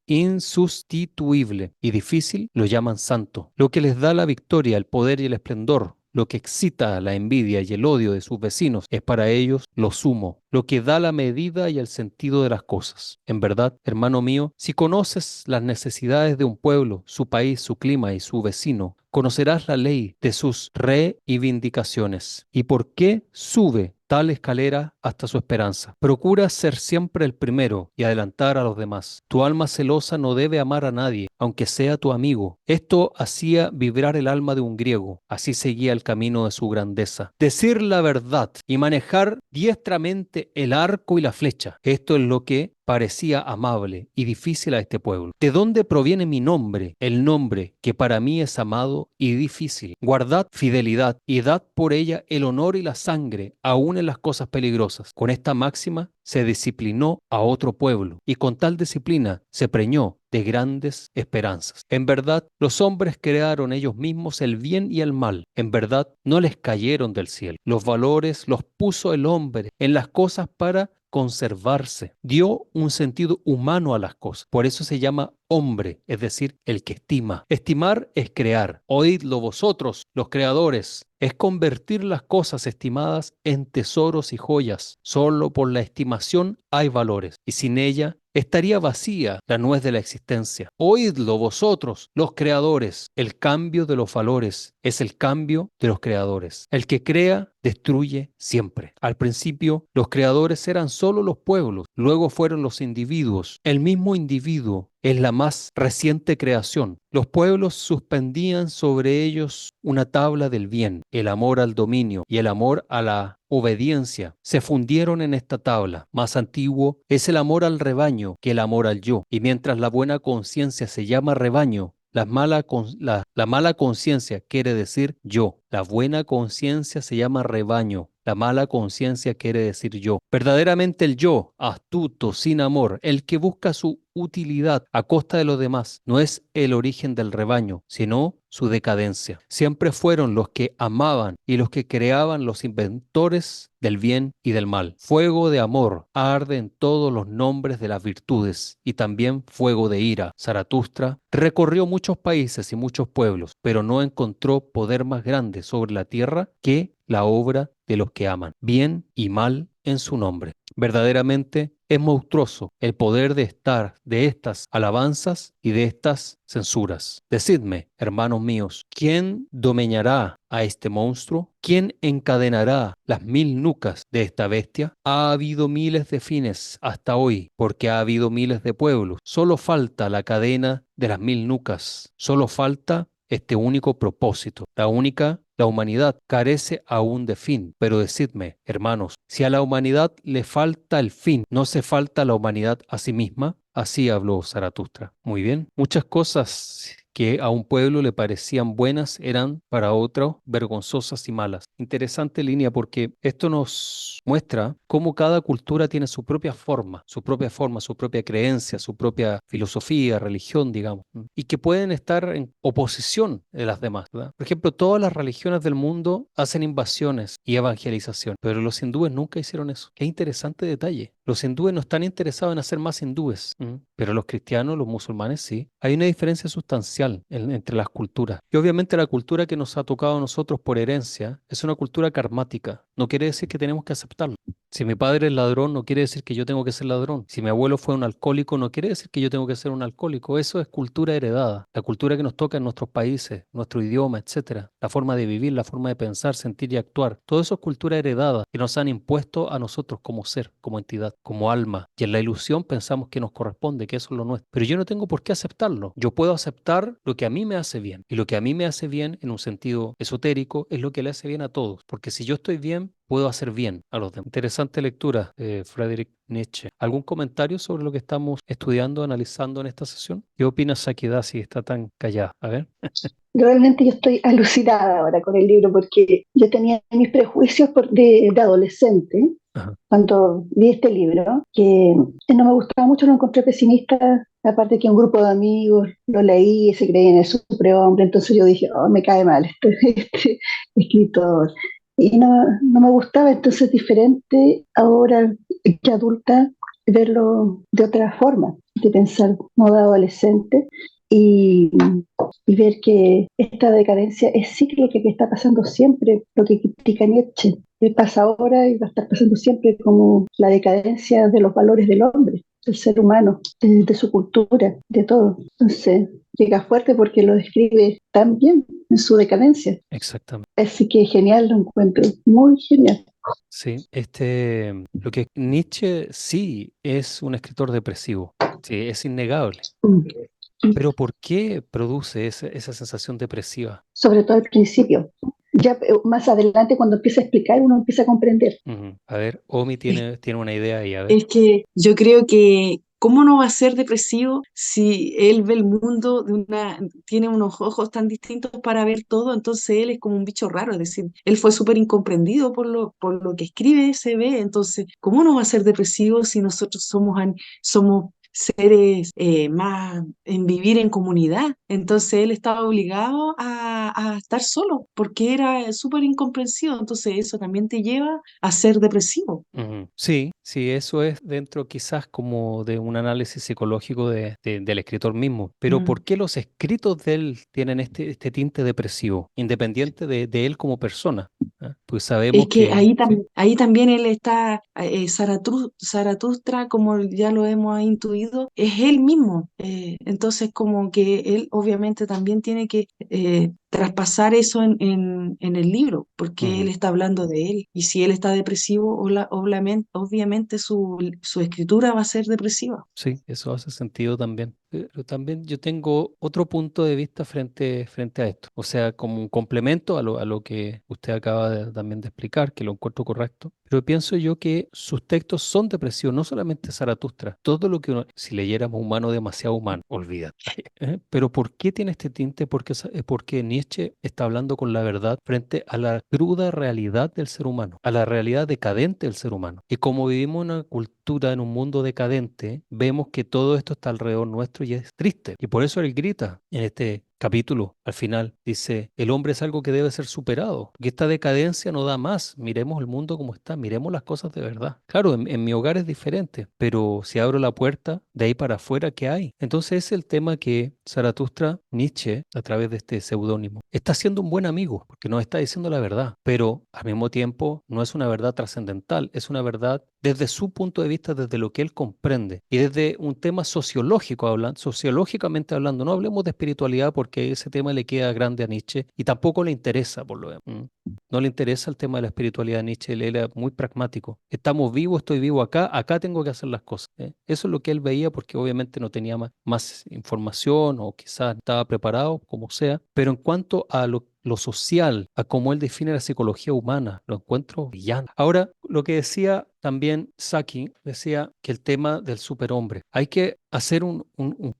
insustituible y difícil, lo llaman santo. Lo que les da la victoria, el poder y el esplendor, lo que excita la envidia y el odio de sus vecinos, es para ellos lo sumo, lo que da la medida y el sentido de las cosas. En verdad, hermano mío, si conoces las necesidades de un pueblo, su país, su clima y su vecino, conocerás la ley de sus reivindicaciones y por qué sube tal escalera hasta su esperanza. Procura ser siempre el primero y adelantar a los demás. Tu alma celosa no debe amar a nadie, aunque sea tu amigo. Esto hacía vibrar el alma de un griego. Así seguía el camino de su grandeza. Decir la verdad y manejar diestramente el arco y la flecha. Esto es lo que parecía amable y difícil a este pueblo. ¿De dónde proviene mi nombre, el nombre que para mí es amado y difícil? Guardad fidelidad y dad por ella el honor y la sangre, aun en las cosas peligrosas. Con esta máxima se disciplinó a otro pueblo y con tal disciplina se preñó de grandes esperanzas. En verdad, los hombres crearon ellos mismos el bien y el mal. En verdad, no les cayeron del cielo. Los valores los puso el hombre en las cosas para conservarse. Dio un sentido humano a las cosas. Por eso se llama hombre, es decir, el que estima. Estimar es crear. Oídlo vosotros, los creadores. Es convertir las cosas estimadas en tesoros y joyas. Solo por la estimación hay valores, y sin ella estaría vacía la nuez de la existencia. Oídlo vosotros, los creadores. El cambio de los valores es el cambio de los creadores. El que crea, destruye siempre. Al principio, los creadores eran solo los pueblos, luego fueron los individuos. El mismo individuo es la más reciente creación. Los pueblos suspendían sobre ellos una tabla del bien, el amor al dominio y el amor a la obediencia. Se fundieron en esta tabla. Más antiguo es el amor al rebaño que el amor al yo. Y mientras la buena conciencia se llama rebaño, la mala conciencia quiere decir yo. La buena conciencia se llama rebaño. La mala conciencia quiere decir yo. Verdaderamente el yo, astuto, sin amor, el que busca su utilidad a costa de los demás, no es el origen del rebaño, sino su decadencia. Siempre fueron los que amaban y los que creaban los inventores del bien y del mal. Fuego de amor arde en todos los nombres de las virtudes y también fuego de ira. Zaratustra recorrió muchos países y muchos pueblos, pero no encontró poder más grande sobre la tierra que la obra de los que aman, bien y mal en su nombre. Verdaderamente es monstruoso el poder de estas alabanzas y de estas censuras. Decidme, hermanos míos, ¿quién domeñará a este monstruo? ¿Quién encadenará las 1000 nucas de esta bestia? Ha habido miles de fines hasta hoy, porque ha habido miles de pueblos. Solo falta la cadena de las 1000 nucas. Solo falta este único propósito. La humanidad carece aún de fin, pero decidme, hermanos, si a la humanidad le falta el fin, ¿no se falta la humanidad a sí misma? Así habló Zaratustra. Muy bien. Muchas cosas que a un pueblo le parecían buenas eran para otro vergonzosas y malas. Interesante línea porque esto nos muestra cómo cada cultura tiene su propia creencia, su propia filosofía, religión, digamos, y que pueden estar en oposición de las demás, ¿verdad? Por ejemplo, todas las religiones del mundo hacen invasiones y evangelización, pero los hindúes nunca hicieron eso. Qué interesante detalle. Los hindúes no están interesados en hacer más hindúes, pero los cristianos, los musulmanes sí. Hay una diferencia sustancial entre las culturas. Y obviamente la cultura que nos ha tocado a nosotros por herencia es una cultura karmática. No quiere decir que tenemos que aceptarlo. Si mi padre es ladrón, no quiere decir que yo tengo que ser ladrón. Si mi abuelo fue un alcohólico, no quiere decir que yo tengo que ser un alcohólico. Eso es cultura heredada. La cultura que nos toca en nuestros países, nuestro idioma, etcétera. La forma de vivir, la forma de pensar, sentir y actuar. Todo eso es cultura heredada que nos han impuesto a nosotros como ser, como entidad, como alma. Y en la ilusión pensamos que nos corresponde, que eso es lo nuestro. Pero yo no tengo por qué aceptarlo. Yo puedo aceptar lo que a mí me hace bien. Y lo que a mí me hace bien, en un sentido esotérico, es lo que le hace bien a todos. Porque si yo estoy bien, puedo hacer bien a los demás. Interesante lectura, Friedrich Nietzsche. ¿Algún comentario sobre lo que estamos estudiando, analizando en esta sesión? ¿Qué opinas, Sakida, si está tan callada? A ver. Realmente yo estoy alucinada ahora con el libro porque yo tenía mis prejuicios de adolescente Ajá. cuando vi este libro, que no me gustaba mucho, lo encontré pesimista, aparte que un grupo de amigos lo leí y se creían el superhombre, entonces yo dije, oh, me cae mal este escritor. Y no me gustaba, entonces es diferente ahora que adulta verlo de otra forma, de pensar modo adolescente y, y ver que esta decadencia es cíclica, que está pasando siempre, lo que critica Nietzsche, que pasa ahora y va a estar pasando siempre, como la decadencia de los valores del hombre, del ser humano, de su cultura, de todo. Entonces llega fuerte porque lo describe tan bien en su decadencia. Exactamente. Así que genial, lo encuentro muy genial. Sí, lo que Nietzsche sí es un escritor depresivo. Sí, es innegable. Pero ¿por qué produce esa sensación depresiva? Sobre todo al principio. Ya más adelante, cuando empieza a explicar, uno empieza a comprender. Ujú. A ver, Omi Es, tiene una idea ahí, a ver. es que yo creo que, ¿cómo no va a ser depresivo si él ve el mundo tiene unos ojos tan distintos para ver todo? Entonces él es como un bicho raro, es decir, él fue súper incomprendido por lo que escribe, se ve. Entonces, ¿cómo no va a ser depresivo si nosotros somos seres más en vivir en comunidad? Entonces él estaba obligado a estar solo porque era súper incomprensivo. Entonces eso también te lleva a ser depresivo. Ujú. Sí, sí, eso es dentro quizás como de un análisis psicológico del escritor mismo. Pero ¿por Mm. qué los escritos de él tienen este tinte depresivo, independiente de él como persona? ¿Ah? Pues Es sabemos que que, sí. ahí también él está, Zaratustra, como ya lo hemos intuido, es él mismo. Entonces, como que él obviamente también tiene que traspasar eso en el libro, porque él Ujú. está hablando de él. Y si él está depresivo, obviamente su escritura va a ser depresiva. Sí, eso hace sentido también. Pero también yo tengo otro punto de vista frente a esto. O sea, como un complemento a lo que usted acaba también de explicar, que lo encuentro correcto. Pero pienso yo que sus textos son depresivos, no solamente Zaratustra. Todo lo que uno, si leyéramos Humano demasiado humano, olvídate. Pero ¿por qué tiene este tinte? Porque Nietzsche está hablando con la verdad frente a la cruda realidad del ser humano, a la realidad decadente del ser humano. Y como vivimos en una cultura, en un mundo decadente, vemos que todo esto está alrededor nuestro y es triste. Y por eso él grita en este capítulo, al final, dice, el hombre es algo que debe ser superado, que esta decadencia no da más, miremos el mundo como está, miremos las cosas de verdad. Claro, en mi hogar es diferente, pero si abro la puerta, de ahí para afuera, ¿qué hay? Entonces es el tema que Zaratustra, Nietzsche, a través de este seudónimo, está siendo un buen amigo, porque nos está diciendo la verdad, pero al mismo tiempo no es una verdad trascendental, es una verdad desde su punto de vista, desde lo que él comprende y desde un tema sociológico hablando, sociológicamente hablando. No hablemos de espiritualidad porque ese tema le queda grande a Nietzsche y tampoco le interesa, por lo demás. No le interesa el tema de la espiritualidad a Nietzsche, él era muy pragmático. Estamos vivos, estoy vivo acá, acá tengo que hacer las cosas. Eso es lo que él veía porque obviamente no tenía más información o quizás estaba preparado, como sea. Pero en cuanto a lo social, a cómo él define la psicología humana, lo encuentro brillante. Ahora, lo que decía también Saki, decía que el tema del superhombre, hay que hacer un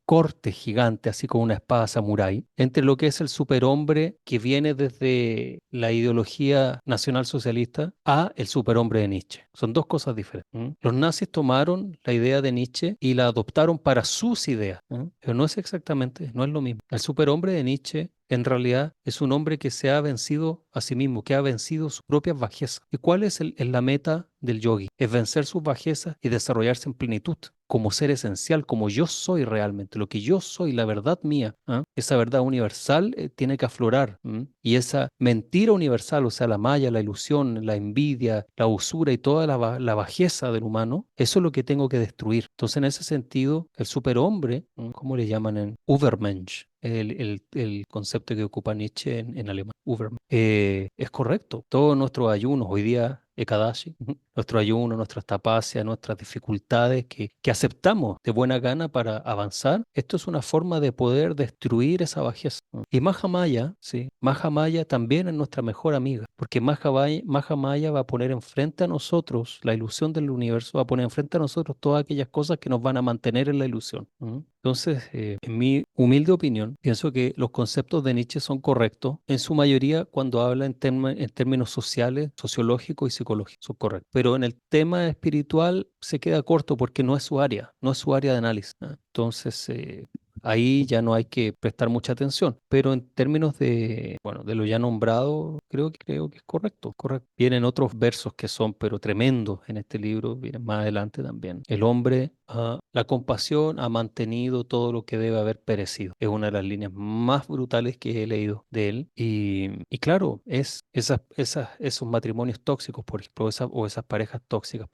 corte gigante, así como una espada samurái, entre lo que es el superhombre que viene desde la ideología nacionalsocialista a el superhombre de Nietzsche. Son dos cosas diferentes. Los nazis tomaron la idea de Nietzsche y la adoptaron para sus ideas, pero no es exactamente, no es lo mismo. El superhombre de Nietzsche en realidad es un hombre que se ha vencido a sí mismo, que ha vencido sus propias bajezas. ¿Y cuál es la meta del yogi? Es vencer sus bajezas y desarrollarse en plenitud, como ser esencial, como yo soy realmente, lo que yo soy, la verdad mía. Esa verdad universal tiene que aflorar. Y esa mentira universal, o sea, la malla, la ilusión, la envidia, la usura y toda la bajeza del humano, eso es lo que tengo que destruir. Entonces, en ese sentido, el superhombre, ¿cómo le llaman en Übermensch? El concepto que ocupa Nietzsche en alemán, Übermensch, es correcto. Todos nuestros ayunos, hoy día Ekadashi, nuestro ayuno, nuestras tapacias, nuestras dificultades que aceptamos de buena gana para avanzar, esto es una forma de poder destruir esa bajeza. Y Mahamaya, sí, Mahamaya también es nuestra mejor amiga, porque Mahamaya va a poner enfrente a nosotros la ilusión del universo, va a poner enfrente a nosotros todas aquellas cosas que nos van a mantener en la ilusión. Entonces, en mi humilde opinión, pienso que los conceptos de Nietzsche son correctos, en su mayoría cuando habla en términos sociales, sociológicos y psicológicos, son correctos. Pero en el tema espiritual se queda corto porque no es su área, no es su área de análisis. Entonces, ahí ya no hay que prestar mucha atención. Pero en términos bueno, de lo ya nombrado, creo que es correcto, correcto. Vienen otros versos que son, pero tremendos en este libro, vienen más adelante también. El hombre, la compasión ha mantenido todo lo que debe haber perecido. Es una de las líneas más brutales que he leído de él. Y claro, es esos matrimonios tóxicos, por ejemplo, o esas parejas tóxicas.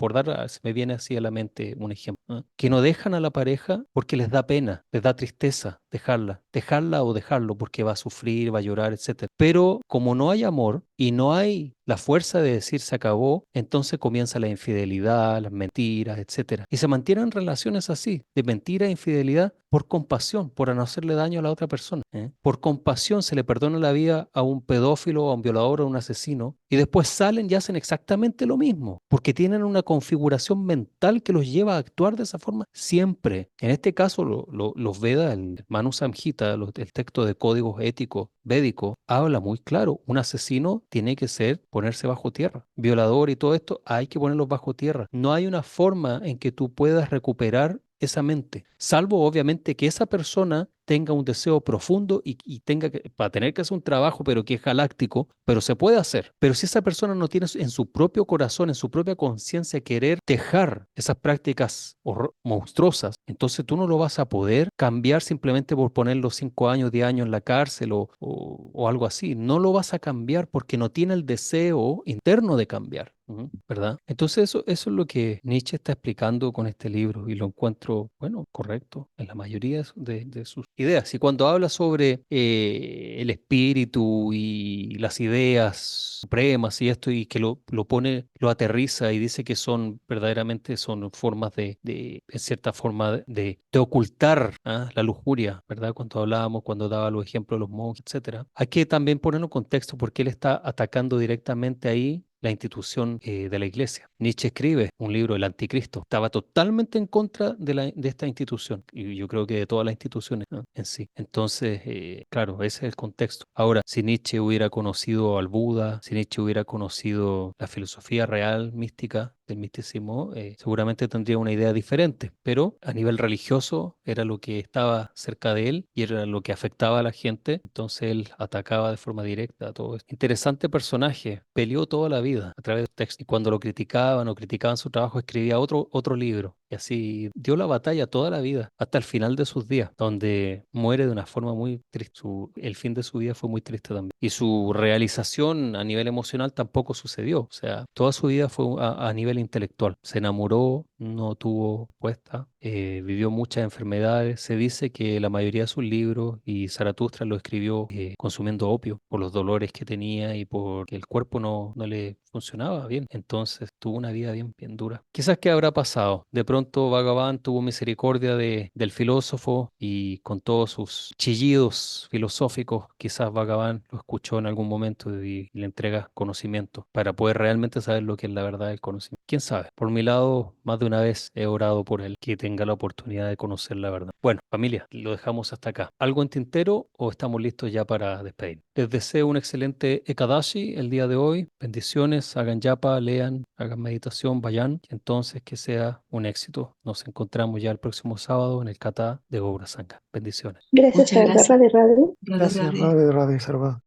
Se me viene así a la mente un ejemplo, que no dejan a la pareja porque les da pena, les da tristeza dejarla o dejarlo porque va a sufrir, va a llorar, etcétera. Pero como no hay amor y no hay la fuerza de decir se acabó, entonces comienza la infidelidad, las mentiras, etcétera. Y se mantienen relaciones así, de mentira e infidelidad por compasión, por no hacerle daño a la otra persona. Por compasión se le perdona la vida a un pedófilo, a un violador, a un asesino, y después salen y hacen exactamente lo mismo, porque tienen una configuración mental que los lleva a actuar de esa forma siempre. En este caso, los Vedas, el Manu Samhita, el texto de códigos éticos védico, habla muy claro. Un asesino tiene que ponerse bajo tierra. Violador y todo esto, hay que ponerlos bajo tierra. No hay una forma en que tú puedas recuperar esa mente, salvo obviamente que esa persona tenga un deseo profundo y tenga que, para tener que hacer un trabajo, pero que es galáctico, pero se puede hacer. Pero si esa persona no tiene en su propio corazón, en su propia conciencia, querer dejar esas prácticas monstruosas, entonces tú no lo vas a poder cambiar simplemente por ponerlo 5 años, 10 años en la cárcel o algo así. No lo vas a cambiar porque no tiene el deseo interno de cambiar. ¿Verdad? Entonces eso es lo que Nietzsche está explicando con este libro y lo encuentro, bueno, correcto en la mayoría de sus ideas. Y cuando habla sobre el espíritu y las ideas supremas y esto y que lo pone, lo aterriza y dice que son verdaderamente son formas en cierta forma de ocultar la lujuria, ¿verdad? Cuando daba los ejemplos de los monjes, etcétera. Hay que también ponerlo en contexto porque él está atacando directamente ahí la institución de la iglesia. Nietzsche escribe un libro, El Anticristo. Estaba totalmente en contra de esta institución y yo creo que de todas las instituciones, ¿no? En sí. Entonces, claro, ese es el contexto. Ahora, si Nietzsche hubiera conocido al Buda, si Nietzsche hubiera conocido la filosofía real, mística, del misticismo, seguramente tendría una idea diferente, pero a nivel religioso era lo que estaba cerca de él y era lo que afectaba a la gente, entonces él atacaba de forma directa a todo esto. Interesante personaje, peleó toda la vida a través de textos y cuando lo criticaban o criticaban su trabajo escribía otro libro y así dio la batalla toda la vida hasta el final de sus días, donde muere de una forma muy triste. El fin de su vida fue muy triste también. Y su realización a nivel emocional tampoco sucedió. O sea, toda su vida fue a nivel intelectual. Se enamoró, no tuvo respuesta, vivió muchas enfermedades. Se dice que la mayoría de sus libros y Zaratustra lo escribió consumiendo opio por los dolores que tenía y porque el cuerpo no le funcionaba bien. Entonces tuvo una vida bien dura. Quizás qué habrá pasado. De pronto Bhagavan tuvo misericordia del filósofo y con todos sus chillidos filosóficos, quizás Bhagavan lo escuchó en algún momento y le entrega conocimiento para poder realmente saber lo que es la verdad del conocimiento. ¿Quién sabe? Por mi lado, más de una vez he orado por él, que tenga la oportunidad de conocer la verdad. Bueno, familia, lo dejamos hasta acá. ¿Algo en tintero o estamos listos ya para despedir? Les deseo un excelente Ekadashi el día de hoy. Bendiciones, hagan yapa, lean, hagan meditación, vayan. Entonces, que sea un éxito. Nos encontramos ya el próximo sábado en el kata de Gaura Sangha. Bendiciones. Gracias Muchas a gracias. Radhe Radhe. Radhe, Gracias, radhe. Radhe, Radhe, Sarva.